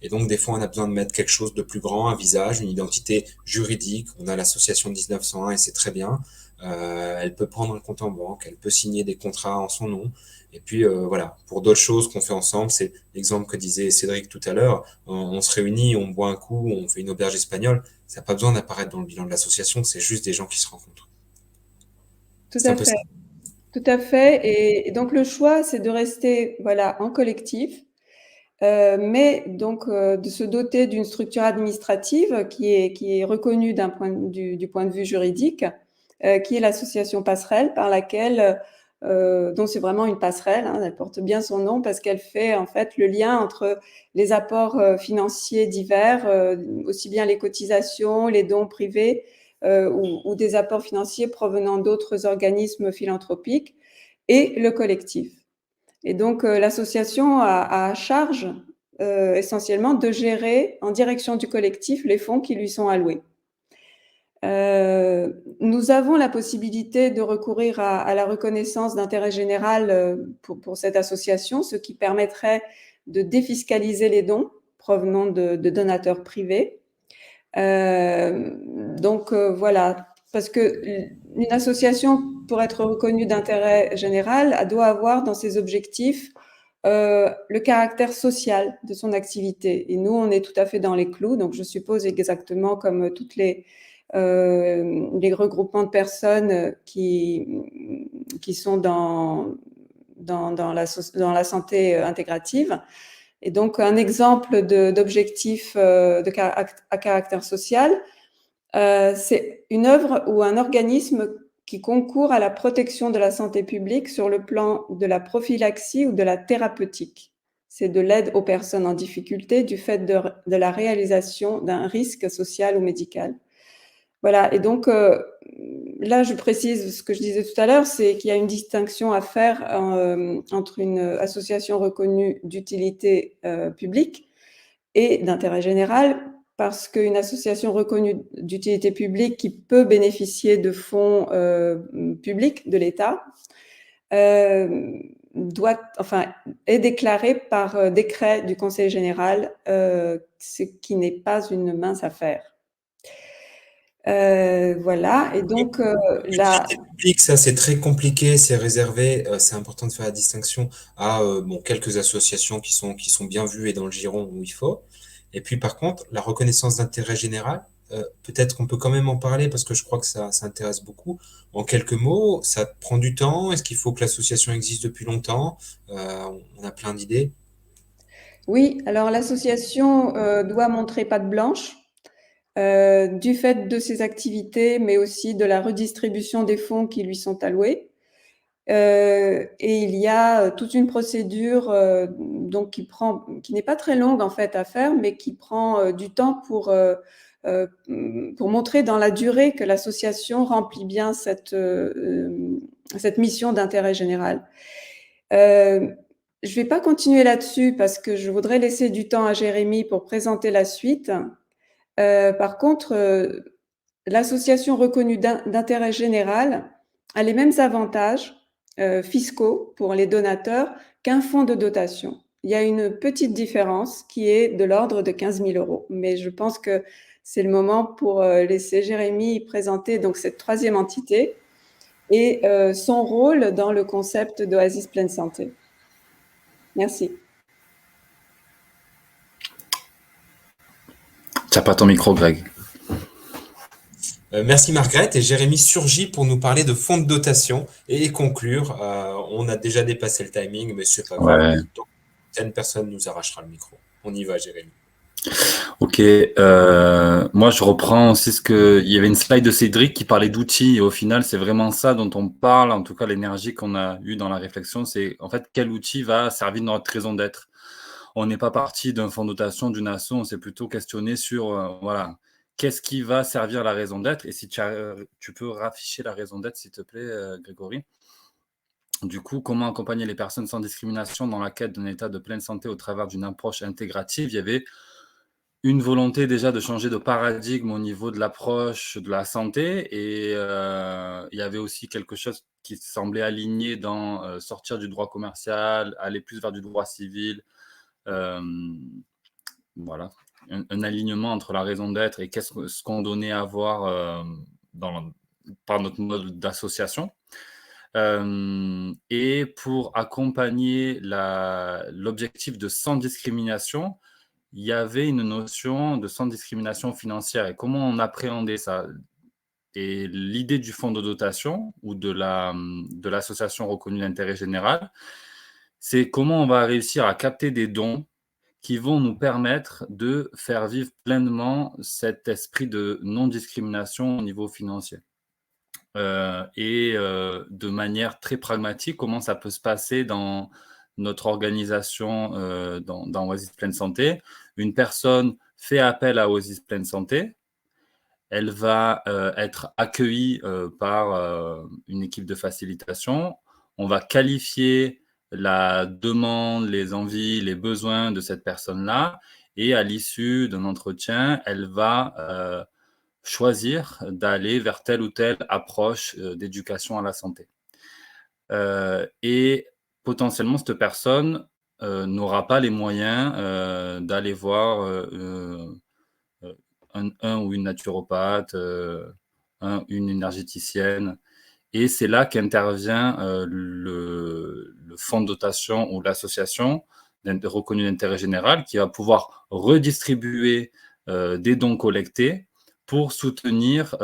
Et donc des fois, on a besoin de mettre quelque chose de plus grand, un visage, une identité juridique. On a l'association 1901 et c'est très bien. Elle peut prendre un compte en banque, elle peut signer des contrats en son nom. Et puis voilà, pour d'autres choses qu'on fait ensemble, c'est l'exemple que disait Cédric tout à l'heure, on se réunit, on boit un coup, on fait une auberge espagnole, ça n'a pas besoin d'apparaître dans le bilan de l'association, c'est juste des gens qui se rencontrent. Tout C'est un à peu fait. ça. Tout à fait. Et donc le choix, c'est de rester voilà, en collectif, mais donc de se doter d'une structure administrative qui est reconnue du point de vue juridique, qui est l'association Passerelle, par laquelle, dont c'est vraiment une passerelle, hein, elle porte bien son nom parce qu'elle fait en fait le lien entre les apports financiers divers, aussi bien les cotisations, les dons privés ou des apports financiers provenant d'autres organismes philanthropiques et le collectif. Et donc l'association a à charge essentiellement de gérer en direction du collectif les fonds qui lui sont alloués. Nous avons la possibilité de recourir à la reconnaissance d'intérêt général pour cette association, ce qui permettrait de défiscaliser les dons provenant de donateurs privés. Voilà, parce que une association, pour être reconnue d'intérêt général, elle doit avoir dans ses objectifs le caractère social de son activité. Et nous, on est tout à fait dans les clous. Donc, je suppose exactement comme toutes les regroupements de personnes qui sont dans la santé intégrative. Et donc, un exemple d'objectif à caractère social, c'est une œuvre ou un organisme qui concourt à la protection de la santé publique sur le plan de la prophylaxie ou de la thérapeutique. C'est de l'aide aux personnes en difficulté du fait de la réalisation d'un risque social ou médical. Voilà, et donc là, je précise ce que je disais tout à l'heure, c'est qu'il y a une distinction à faire entre une association reconnue d'utilité publique et d'intérêt général, parce qu'une association reconnue d'utilité publique qui peut bénéficier de fonds publics de l'État est déclarée par décret du Conseil général, ce qui n'est pas une mince affaire. Voilà, et donc L'utilité publique, ça c'est très compliqué, c'est réservé, c'est important de faire la distinction à quelques associations qui sont bien vues et dans le giron où il faut. Et puis par contre, la reconnaissance d'intérêt général, peut-être qu'on peut quand même en parler parce que je crois que ça intéresse beaucoup. En quelques mots, ça prend du temps. Est-ce qu'il faut que l'association existe depuis longtemps? On a plein d'idées. Oui, alors l'association doit montrer patte blanche. Du fait de ses activités, mais aussi de la redistribution des fonds qui lui sont alloués. Et il y a toute une procédure donc qui n'est pas très longue en fait à faire, mais qui prend du temps pour montrer dans la durée que l'association remplit bien cette mission d'intérêt général. Je ne vais pas continuer là-dessus parce que je voudrais laisser du temps à Jérémy pour présenter la suite. Par contre, l'association reconnue d'intérêt général a les mêmes avantages fiscaux pour les donateurs qu'un fonds de dotation. Il y a une petite différence qui est de l'ordre de 15 000 €. Mais je pense que c'est le moment pour laisser Jérémy présenter donc cette troisième entité et son rôle dans le concept d'Oasis Pleine Santé. Merci. Tu n'as pas ton micro, Greg. Merci Margrethe, et Jérémy surgit pour nous parler de fonds de dotation et conclure. On a déjà dépassé le timing, mais c'est pas grave. Donc, une personne nous arrachera le micro. On y va, Jérémy. Ok, moi je reprends aussi il y avait une slide de Cédric qui parlait d'outils, et au final c'est vraiment ça dont on parle, en tout cas l'énergie qu'on a eue dans la réflexion, c'est en fait quel outil va servir de notre raison d'être. On n'est pas parti d'un fonds de dotation, d'une asso, on s'est plutôt questionné sur voilà, qu'est-ce qui va servir la raison d'être, et si tu peux rafficher la raison d'être s'il te plaît Grégory. Du coup, comment accompagner les personnes sans discrimination dans la quête d'un état de pleine santé au travers d'une approche intégrative. Il y avait une volonté déjà de changer de paradigme au niveau de l'approche de la santé, et il y avait aussi quelque chose qui semblait aligné dans sortir du droit commercial, aller plus vers du droit civil, voilà, un alignement entre la raison d'être et ce qu'on donnait à voir par notre mode d'association. Et pour accompagner l'objectif de sans discrimination, il y avait une notion de sans discrimination financière, et comment on appréhendait ça. Et l'idée du fonds de dotation ou de l'association reconnue d'intérêt général, c'est comment on va réussir à capter des dons qui vont nous permettre de faire vivre pleinement cet esprit de non-discrimination au niveau financier. De manière très pragmatique, comment ça peut se passer dans notre organisation dans Oasis Pleine Santé. Une personne fait appel à Oasis Pleine Santé, elle va être accueillie par une équipe de facilitation, on va qualifier la demande, les envies, les besoins de cette personne-là. Et à l'issue d'un entretien, elle va choisir d'aller vers telle ou telle approche d'éducation à la santé. Et potentiellement, cette personne n'aura pas les moyens d'aller voir un ou une naturopathe, une énergéticienne. Et c'est là qu'intervient le fonds de dotation ou l'association reconnue d'intérêt général qui va pouvoir redistribuer des dons collectés pour soutenir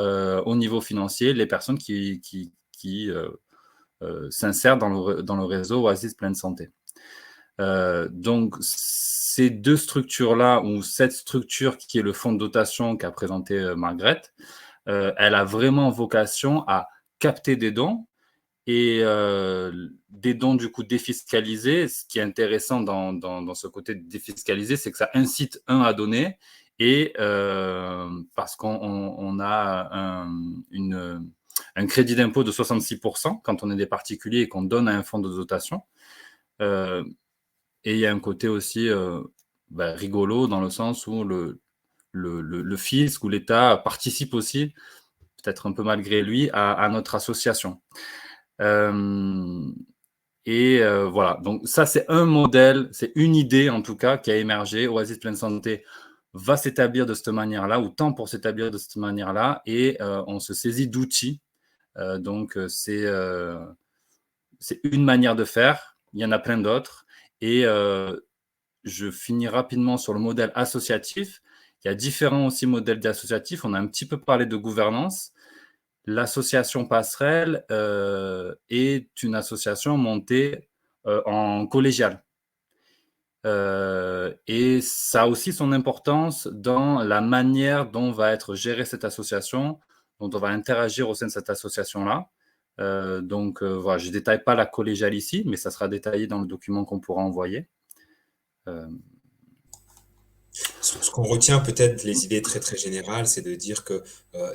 au niveau financier les personnes qui s'insèrent dans le réseau Oasis Pleine Santé. Donc, ces deux structures-là, ou cette structure qui est le fonds de dotation qu'a présenté Margrethe, elle a vraiment vocation à capter des dons et des dons du coup défiscalisés. Ce qui est intéressant dans ce côté défiscalisé, c'est que ça incite à donner et parce qu'on a un crédit d'impôt de 66% quand on est des particuliers et qu'on donne à un fonds de dotation. Et il y a un côté aussi rigolo dans le sens où le fisc ou l'État participe aussi, peut-être un peu malgré lui, à notre association. Voilà, donc ça c'est un modèle, c'est une idée en tout cas qui a émergé. Oasis Pleine Santé va s'établir de cette manière-là, ou tend pour s'établir de cette manière-là, et on se saisit d'outils. Donc c'est une manière de faire, il y en a plein d'autres. Et je finis rapidement sur le modèle associatif. Il y a différents aussi modèles d'associatifs. On a un petit peu parlé de gouvernance. L'association Passerelle est une association montée en collégial. Et ça a aussi son importance dans la manière dont va être gérée cette association, dont on va interagir au sein de cette association-là. Voilà, je ne détaille pas la collégiale ici, mais ça sera détaillé dans le document qu'on pourra envoyer. Ce qu'on retient peut-être, les idées très très générales, c'est de dire que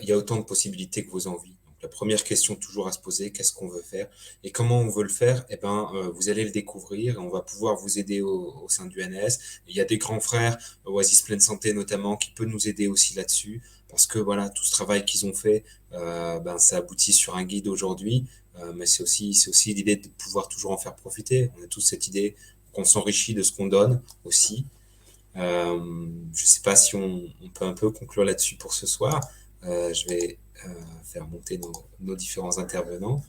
il y a autant de possibilités que vos envies. Donc, la première question toujours à se poser, qu'est-ce qu'on veut faire et comment on veut le faire? Eh ben, vous allez le découvrir et on va pouvoir vous aider au sein du NS. Il y a des grands frères, Oasis Pleine Santé notamment, qui peut nous aider aussi là-dessus parce que voilà, tout ce travail qu'ils ont fait, ça aboutit sur un guide aujourd'hui. Mais c'est aussi l'idée de pouvoir toujours en faire profiter. On a tous cette idée qu'on s'enrichit de ce qu'on donne aussi. Je ne sais pas si on peut un peu conclure là-dessus pour ce soir. Je vais faire monter nos différents intervenants.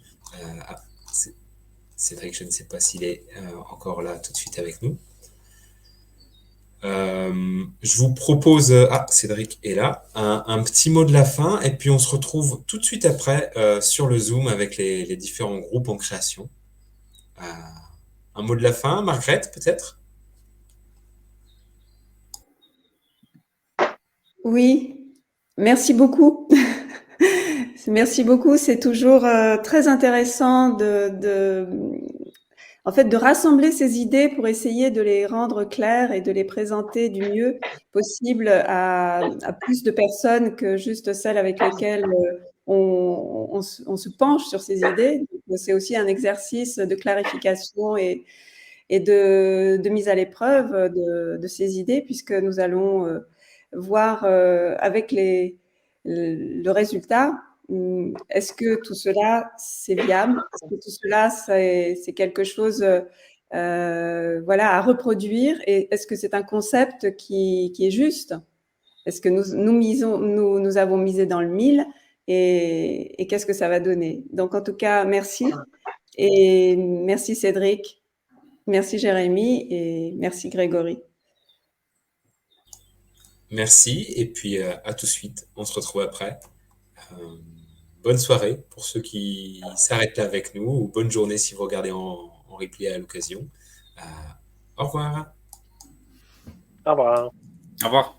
Cédric, je ne sais pas s'il est encore là tout de suite avec nous. Je vous propose, Cédric est là, un petit mot de la fin et puis on se retrouve tout de suite après sur le Zoom avec les différents groupes en création. Un mot de la fin, Margrethe, peut-être? Oui, merci beaucoup. Merci beaucoup. C'est toujours très intéressant en fait, de rassembler ces idées pour essayer de les rendre claires et de les présenter du mieux possible à plus de personnes que juste celles avec lesquelles on se penche sur ces idées. Donc, c'est aussi un exercice de clarification et de mise à l'épreuve de ces idées, puisque nous allons voir avec le résultat, est-ce que tout cela, c'est viable? Est-ce que tout cela, c'est quelque chose voilà, à reproduire? Et est-ce que c'est un concept qui est juste? Est-ce que nous avons misé dans le mille? Et qu'est-ce que ça va donner? Donc, en tout cas, merci. Et merci Cédric, merci Jérémy et merci Grégory. Merci et puis à tout de suite. On se retrouve après. Bonne soirée pour ceux qui s'arrêtent là avec nous ou bonne journée si vous regardez en replay à l'occasion. Au revoir. Au revoir. Au revoir.